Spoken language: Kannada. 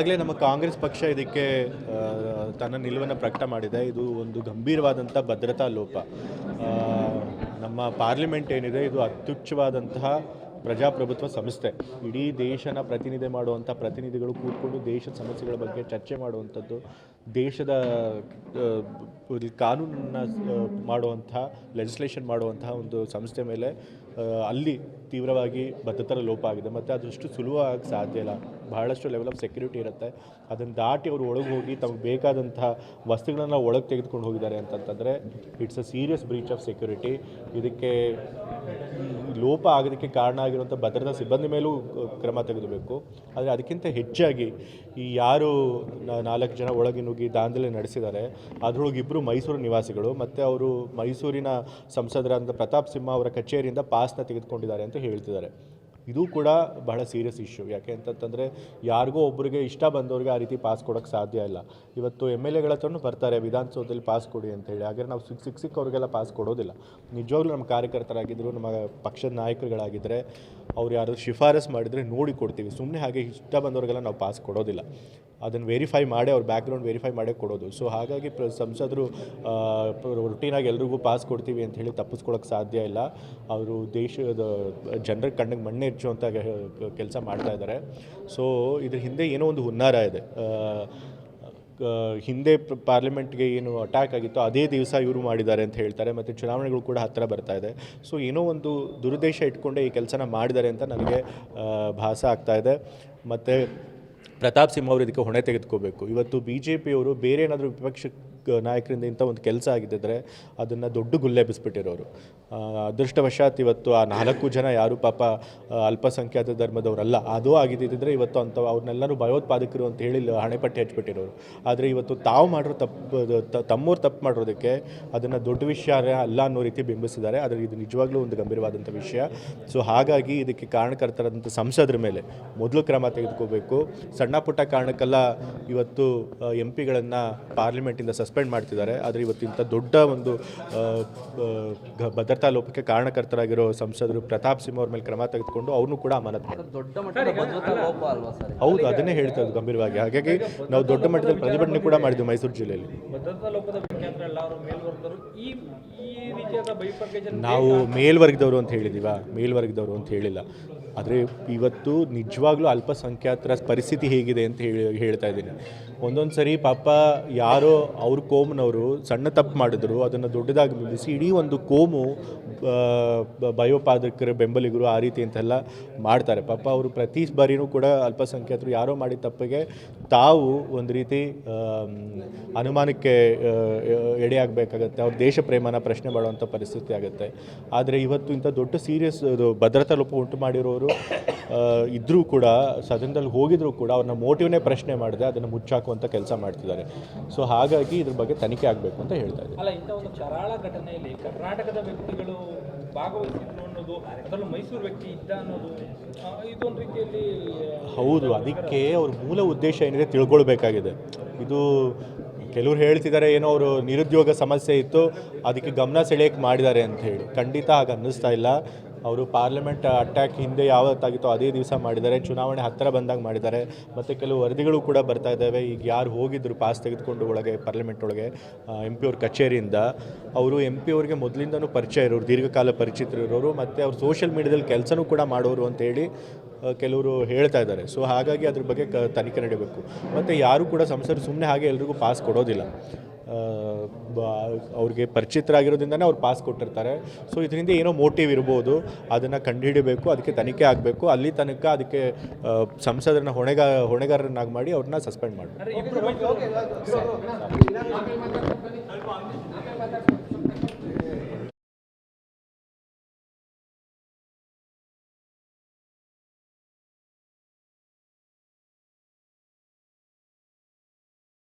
ಆಗಲೇ ನಮ್ಮ ಕಾಂಗ್ರೆಸ್ ಪಕ್ಷ ಇದಕ್ಕೆ ತನ್ನ ನಿಲುವನ್ನು ಪ್ರಕಟ ಮಾಡಿದೆ. ಇದು ಒಂದು ಗಂಭೀರವಾದಂಥ ಭದ್ರತಾ ಲೋಪ. ನಮ್ಮ ಪಾರ್ಲಿಮೆಂಟ್ ಏನಿದೆ ಇದು ಅತ್ಯುಚ್ಚವಾದಂತಹ ಪ್ರಜಾಪ್ರಭುತ್ವ ಸಂಸ್ಥೆ. ಇಡೀ ದೇಶನ ಪ್ರತಿನಿಧಿ ಮಾಡುವಂಥ ಪ್ರತಿನಿಧಿಗಳು ಕೂತ್ಕೊಂಡು ದೇಶದ ಸಮಸ್ಯೆಗಳ ಬಗ್ಗೆ ಚರ್ಚೆ ಮಾಡುವಂಥದ್ದು, ದೇಶದ ಕಾನೂನನ್ನು ಮಾಡುವಂಥ ಲೆಜಿಸ್ಲೇಷನ್ ಮಾಡುವಂತಹ ಒಂದು ಸಂಸ್ಥೆ ಮೇಲೆ ಅಲ್ಲಿ ತೀವ್ರವಾಗಿ ಭದ್ರತಾ ಲೋಪ ಆಗಿದೆ. ಮತ್ತು ಅದಷ್ಟು ಸುಲಭವಾಗಿ ಸಾಧ್ಯ ಇಲ್ಲ. ಬಹಳಷ್ಟು ಲೆವೆಲ್ ಆಫ್ ಸೆಕ್ಯೂರಿಟಿ ಇರುತ್ತೆ. ಅದನ್ನು ದಾಟಿ ಅವರು ಒಳಗೆ ಹೋಗಿ ತಮಗೆ ಬೇಕಾದಂತಹ ವಸ್ತುಗಳನ್ನು ಒಳಗೆ ತೆಗೆದುಕೊಂಡು ಹೋಗಿದ್ದಾರೆ ಅಂತಂತಂದರೆ it's a serious breach of security. ಇದಕ್ಕೆ ಲೋಪ ಆಗೋದಕ್ಕೆ ಕಾರಣ ಆಗಿರುವಂಥ ಭದ್ರತಾ ಸಿಬ್ಬಂದಿ ಮೇಲೂ ಕ್ರಮ ತೆಗೆದುಬೇಕು. ಆದರೆ ಅದಕ್ಕಿಂತ ಹೆಚ್ಚಾಗಿ ಈ ಯಾರು 4 ಜನ ಒಳಗೆ ನುಗ್ಗಿ ದಾಂಧಲೆ ನಡೆಸಿದ್ದಾರೆ ಅದರೊಳಗೆ ಇಬ್ಬರು ಮೈಸೂರು ನಿವಾಸಿಗಳು ಮತ್ತು ಅವರು ಮೈಸೂರಿನ ಸಂಸದರಾದ ಪ್ರತಾಪ್ ಸಿಂಹ ಅವರ ಕಚೇರಿಯಿಂದ ಪಾಸ್ನ ತೆಗೆದುಕೊಂಡಿದ್ದಾರೆ ಅಂತ ಹೇಳ್ತಿದ್ದಾರೆ. ಇದು ಕೂಡ ಬಹಳ ಸೀರಿಯಸ್ ಇಶ್ಯೂ. ಯಾಕೆ ಅಂತಂತಂದರೆ ಯಾರಿಗೋ ಒಬ್ಬರಿಗೆ ಇಷ್ಟ ಬಂದವ್ರಿಗೆ ಆ ರೀತಿ ಪಾಸ್ ಕೊಡೋಕ್ಕೆ ಸಾಧ್ಯ ಇಲ್ಲ. ಇವತ್ತು MLA ಗಳ ಹತ್ರನೂ ಬರ್ತಾರೆ ವಿಧಾನಸೌಧದಲ್ಲಿ ಪಾಸ್ ಕೊಡಿ ಅಂತ ಹೇಳಿ. ಹಾಗೆ ನಾವು ಸಿಕ್ಕಿವ್ರಿಗೆಲ್ಲ ಪಾಸ್ ಕೊಡೋದಿಲ್ಲ. ನಿಜವಾಗ್ಲೂ ನಮ್ಮ ಕಾರ್ಯಕರ್ತರಾಗಿದ್ದರು, ನಮ್ಮ ಪಕ್ಷದ ನಾಯಕರುಗಳಾಗಿದ್ದರೆ ಅವ್ರು ಯಾರಾದರೂ ಶಿಫಾರಸ್ ಮಾಡಿದರೆ ನೋಡಿ ಕೊಡ್ತೀವಿ. ಸುಮ್ಮನೆ ಹಾಗೆ ಇಷ್ಟ ಬಂದವ್ರಿಗೆಲ್ಲ ನಾವು ಪಾಸ್ ಕೊಡೋದಿಲ್ಲ. ಅದನ್ನು ವೆರಿಫೈ ಮಾಡಿ ಅವ್ರ ಬ್ಯಾಕ್ಗ್ರೌಂಡ್ ವೆರಿಫೈ ಮಾಡೇ ಕೊಡೋದು. ಸೊ ಹಾಗಾಗಿ ಸಂಸದರು ರುಟೀನಾಗಿ ಎಲ್ರಿಗೂ ಪಾಸ್ ಕೊಡ್ತೀವಿ ಅಂತ ಹೇಳಿ ತಪ್ಪಿಸ್ಕೊಳಕ್ಕೆ ಸಾಧ್ಯ ಇಲ್ಲ. ಅವರು ದೇಶದ ಜನರ ಕಣ್ಣಿಗೆ ಮಣ್ಣೆ ಹೆಚ್ಚುವಂಥ ಕೆಲಸ ಮಾಡ್ತಾ ಇದ್ದಾರೆ. ಸೊ ಇದ್ರ ಹಿಂದೆ ಏನೋ ಒಂದು ಹುನ್ನಾರ ಇದೆ. ಹಿಂದೆ ಪಾರ್ಲಿಮೆಂಟ್ಗೆ ಏನು ಅಟ್ಯಾಕ್ ಆಗಿತ್ತು ಅದೇ ದಿವಸ ಇವರು ಮಾಡಿದ್ದಾರೆ ಅಂತ ಹೇಳ್ತಾರೆ. ಮತ್ತು ಚುನಾವಣೆಗಳು ಕೂಡ ಹತ್ತಿರ ಬರ್ತಾ ಇದೆ. ಸೊ ಏನೋ ಒಂದು ದುರುದ್ದೇಶ ಇಟ್ಕೊಂಡೇ ಈ ಕೆಲಸನ ಮಾಡಿದ್ದಾರೆ ಅಂತ ನನಗೆ ಭಾಸ ಆಗ್ತಾ ಇದೆ. ಮತ್ತು ಪ್ರತಾಪ್ ಸಿಂಹ ಅವರು ಇದಕ್ಕೆ ಹೊಣೆ ತೆಗೆದುಕೋಬೇಕು. ಇವತ್ತು BJP ಅವರು ಬೇರೆ ಏನಾದರೂ ವಿಪಕ್ಷ ನಾಯಕರಿಂದ ಇಂಥ ಒಂದು ಕೆಲಸ ಆಗಿದ್ದರೆ ಅದನ್ನು ದೊಡ್ಡ ಗುಲ್ಲೆ ಎಬ್ಬಿಸ್ಬಿಟ್ಟಿರೋರು. ಅದೃಷ್ಟವಶಾತ್ ಇವತ್ತು ಆ 4 ಜನ ಯಾರು ಪಾಪ ಅಲ್ಪಸಂಖ್ಯಾತ ಧರ್ಮದವರಲ್ಲ, ಅದು ಆಗಿದ್ದಿದ್ರೆ ಇವತ್ತು ಅವ್ರನ್ನೆಲ್ಲರೂ ಭಯೋತ್ಪಾದಕರು ಅಂತ ಹೇಳಿ ಹಣೆಪಟ್ಟಿ ಹಚ್ಬಿಟ್ಟಿರೋರು. ಆದರೆ ಇವತ್ತು ತಾವು ಮಾಡಿರೋ ತಮ್ಮವ್ರು ತಪ್ಪು ಮಾಡಿರೋದಕ್ಕೆ ಅದನ್ನು ದೊಡ್ಡ ವಿಷಯ ಅಲ್ಲ ಅನ್ನೋ ರೀತಿ ಬಿಂಬಿಸಿದ್ದಾರೆ. ಆದರೆ ಇದು ನಿಜವಾಗ್ಲೂ ಒಂದು ಗಂಭೀರವಾದಂಥ ವಿಷಯ. ಸೊ ಹಾಗಾಗಿ ಇದಕ್ಕೆ ಕಾರಣಕರ್ತರಾದಂಥ ಸಂಸದರ ಮೇಲೆ ಮೊದಲು ಕ್ರಮ ತೆಗೆದುಕೋಬೇಕು. ಸಣ್ಣ ಪುಟ್ಟ ಕಾರಣಕ್ಕೆಲ್ಲ ಇವತ್ತು MP ಗಳನ್ನು ಪಾರ್ಲಿಮೆಂಟಿಂದ ಸಸ್ಪೆಂಡ್ ಮಾಡ್ತಿದ್ದಾರೆ. ಆದರೆ ಇವತ್ತಿಂಥ ದೊಡ್ಡ ಒಂದು ಭದ್ರತಾ ಲೋಪಕ್ಕೆ ಕಾರಣಕರ್ತರಾಗಿರೋ ಸಂಸದರು ಪ್ರತಾಪ್ ಸಿಂಹ ಅವ್ರ ಮೇಲೆ ಕ್ರಮ ತೆಗೆದುಕೊಂಡು ಅವ್ರನ್ನೂ ಕೂಡ ಅಮಾನತು ಮಾಡಿದ್ದಾರೆ. ಹೌದು, ಅದನ್ನೇ ಹೇಳ್ತಾ ಇರೋದು ಗಂಭೀರವಾಗಿ. ಹಾಗಾಗಿ ನಾವು ದೊಡ್ಡ ಮಟ್ಟದಲ್ಲಿ ಪ್ರತಿಭಟನೆ ಕೂಡ ಮಾಡಿದ್ವಿ ಮೈಸೂರು ಜಿಲ್ಲೆಯಲ್ಲಿ. ನಾವು ಮೇಲ್ವರ್ಗದವರು ಅಂತ ಹೇಳಿದ್ದೀವ, ಮೇಲ್ವರ್ಗದವರು ಅಂತ ಹೇಳಿಲ್ಲ. ಆದರೆ ಇವತ್ತು ನಿಜವಾಗ್ಲೂ ಅಲ್ಪಸಂಖ್ಯಾತರ ಪರಿಸ್ಥಿತಿ ಹೇಗಿದೆ ಅಂತ ಹೇಳ್ತಾ ಇದ್ದೀನಿ. ಒಂದೊಂದು ಸರಿ ಪಾಪ ಯಾರೋ ಅವ್ರ ಕೋಮ್ನವರು ಸಣ್ಣ ತಪ್ಪು ಮಾಡಿದ್ರು, ಅದನ್ನು ದೊಡ್ಡದಾಗಿ ಬಿಂಬಿಸಿ ಇಡೀ ಒಂದು ಕೋಮು ಭಯೋತ್ಪಾದಕರ ಬೆಂಬಲಿಗರು ಆ ರೀತಿ ಅಂತೆಲ್ಲ ಮಾಡ್ತಾರೆ. ಪಾಪ ಅವರು ಪ್ರತಿ ಬಾರಿನೂ ಕೂಡ ಅಲ್ಪಸಂಖ್ಯಾತರು ಯಾರೋ ಮಾಡಿದ ತಪ್ಪಿಗೆ ತಾವು ಒಂದು ರೀತಿ ಅನುಮಾನಕ್ಕೆ ಎಡೆಯಾಗಬೇಕಾಗತ್ತೆ. ಅವ್ರ ದೇಶ ಪ್ರೇಮನ ಪ್ರಶ್ನೆ ಮಾಡುವಂಥ ಪರಿಸ್ಥಿತಿ ಆಗುತ್ತೆ. ಆದರೆ ಇವತ್ತು ಇಂಥ ದೊಡ್ಡ ಸೀರಿಯಸ್ ಭದ್ರತಾ ಲೋಪ ಉಂಟು ಮಾಡಿರೋರು ಇದ್ದರೂ ಕೂಡ, ಸದನದಲ್ಲಿ ಹೋಗಿದ್ರು ಕೂಡ ಅವ್ರನ್ನ ಮೋಟಿವ್ನೇ ಪ್ರಶ್ನೆ ಮಾಡಿದೆ ಅದನ್ನು ಮುಚ್ಚಾಕುವಂಥ ಕೆಲಸ ಮಾಡ್ತಿದ್ದಾರೆ. ಸೊ ಹಾಗಾಗಿ ಇದ್ರ ಬಗ್ಗೆ ತನಿಖೆ ಆಗಬೇಕು ಅಂತ ಹೇಳ್ತಾ ಇದ್ದಾರೆ. ಅಲ್ಲ, ಇಂಥ ಒಂದು ಕರಾಳ ಘಟನೆಯಲ್ಲಿ ಕರ್ನಾಟಕದ ವ್ಯಕ್ತಿಗಳು ಭಾಗವಹಿಸಿದ್ರು ಅನ್ನೋದು, ಅದರಲ್ಲೂ ಮೈಸೂರು ವ್ಯಕ್ತಿ ಇದ್ದ ಅನ್ನೋದು, ಇದೊಂದು ರೀತಿಯಲ್ಲಿ ಹೌದು. ಅದಕ್ಕೆ ಅವ್ರ ಮೂಲ ಉದ್ದೇಶ ಏನಿದೆ ತಿಳ್ಕೊಳ್ಬೇಕಾಗಿದೆ. ಇದು ಕೆಲವರು ಹೇಳ್ತಿದ್ದಾರೆ ಏನೋ ಅವರು ನಿರುದ್ಯೋಗ ಸಮಸ್ಯೆ ಇತ್ತು ಅದಕ್ಕೆ ಗಮನ ಸೆಳೆಯಕ್ಕೆ ಮಾಡಿದ್ದಾರೆ ಅಂತ ಹೇಳಿ. ಖಂಡಿತ ಹಾಗೆ ಅನ್ನಿಸ್ತಾ ಇಲ್ಲ. ಅವರು ಪಾರ್ಲಿಮೆಂಟ್ ಅಟ್ಯಾಕ್ ಹಿಂದೆ ಯಾವತ್ತಾಗಿತ್ತೋ ಅದೇ ದಿವಸ ಮಾಡಿದ್ದಾರೆ. ಚುನಾವಣೆ ಹತ್ತಿರ ಬಂದಾಗ ಮಾಡಿದ್ದಾರೆ. ಮತ್ತು ಕೆಲವು ವರದಿಗಳು ಕೂಡ ಬರ್ತಾ ಇದ್ದಾವೆ. ಈಗ ಯಾರು ಹೋಗಿದ್ರು ಪಾಸ್ ತೆಗೆದುಕೊಂಡು ಒಳಗೆ ಪಾರ್ಲಿಮೆಂಟ್ ಒಳಗೆ MP ಅವ್ರ ಕಚೇರಿಯಿಂದ, ಅವರು MP ಅವ್ರಿಗೆ ಮೊದಲಿಂದನೂ ಪರಿಚಯ ಇರೋರು, ದೀರ್ಘಕಾಲ ಪರಿಚಿತರಿರೋರು, ಮತ್ತು ಅವ್ರು ಸೋಷಿಯಲ್ ಮೀಡಿಯಾದಲ್ಲಿ ಕೆಲಸನೂ ಕೂಡ ಮಾಡೋರು ಅಂತೇಳಿ ಕೆಲವರು ಹೇಳ್ತಾ ಇದ್ದಾರೆ. ಸೊ ಹಾಗಾಗಿ ಅದ್ರ ಬಗ್ಗೆ ತನಿಖೆ ನಡೀಬೇಕು. ಮತ್ತು ಯಾರು ಕೂಡ ಸಂಸದರು ಸುಮ್ಮನೆ ಹಾಗೆ ಎಲ್ರಿಗೂ ಪಾಸ್ ಕೊಡೋದಿಲ್ಲ. ಅವ್ರಿಗೆ ಪರಿಚಿತರಾಗಿರೋದ್ರಿಂದನೇ ಅವ್ರು ಪಾಸ್ ಕೊಟ್ಟಿರ್ತಾರೆ. ಸೊ ಇದರಿಂದ ಏನೋ ಮೋಟಿವ್ ಇರ್ಬೋದು, ಅದನ್ನು ಕಂಡುಹಿಡಬೇಕು. ಅದಕ್ಕೆ ತನಿಖೆ ಆಗಬೇಕು. ಅಲ್ಲಿ ತನಕ ಅದಕ್ಕೆ ಸಂಸದರನ್ನ ಹೊಣೆಗಾರರನ್ನಾಗಿ ಮಾಡಿ ಅವ್ರನ್ನ ಸಸ್ಪೆಂಡ್ ಮಾಡಬೇಕು.